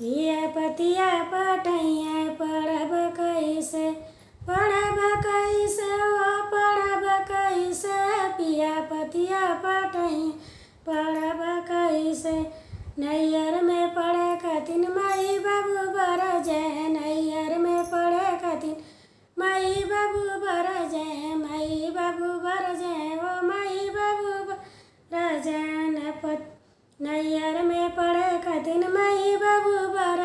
पिया पतिया पटैया पढ़ब कैसे पढ़ब कैसे ओ पढ़ब कैसे पिया पतिया पटैया पढ़ब कैसे नैयर में पढ़े कथिन माई बाबू बर जय नैयर में पढ़े कथिन माई बाबू बर जय माई बाबू बर जय ओ माई बाबू बर जय नैयर में पढ़े कथिन माई बाबू बर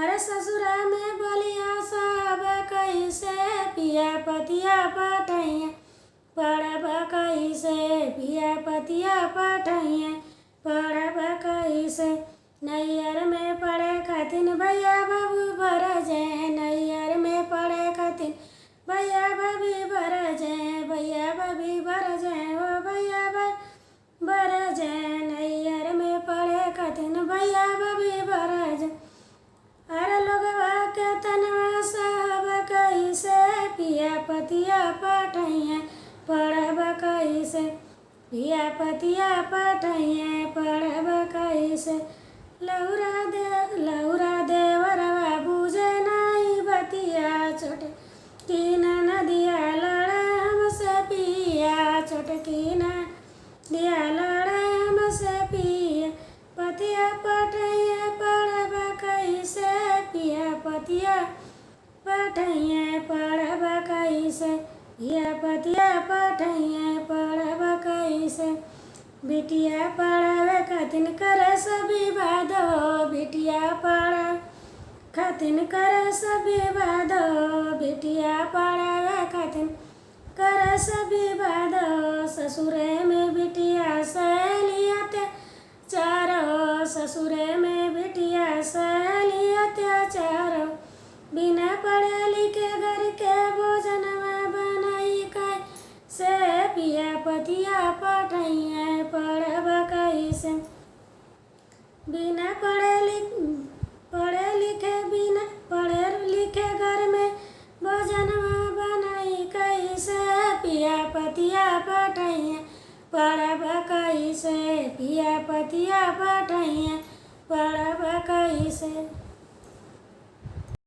अरे ससुरा में बोलिया सब कैसे पिया पतिया पटैया पढ़ब कैसे पिया पतिया पटैया पढ़ब कैसे नैयर में पढ़े कथिन भैया बाबू बर जय नैयर में पढ़े कथिन भैया भाभी बर जय भैया भाभी बर जय ओ भैया बर जय नैयर में पढ़े कथिन भैया भाभी बर जय अरे लोगवा के तनवा सब कैसे पिया पतिया पटैया पढ़ब कैसे पिया पतिया पटैया पढ़ब कैसे लौरा देवरवा बुझे नाई बतिया छोटकी नदिया लड़े हमसे पिया छोटकी नदिया लड़े हमसे पिया पतिया पटैया पढ़ब कैसे पिया पतिया पटैया पढ़ब कैसे पिया पतिया पटैया पढ़ब कैसे बिटिया पढ़ावे कथिन करे सभी बाधो बिटिया पढ़ावे कथिन करे सभी बाधो बिटिया पढ़ावे कथिन करे सभी बाधो ससुरे में बिटिया सहेलिया चारो ससुरे में बिटिया सहेलिया चारो बिना पढ़े लिखे घर के भोजनवा बनाई कैसे पिया पतिया पटैया पढ़ब कैसे बिना पढ़े लिखे घर में भोजनवा बनाई कैसे पिया पतिया पटैया पढ़ब कैसे पिया पतिया पटैया पढ़ब कैसे।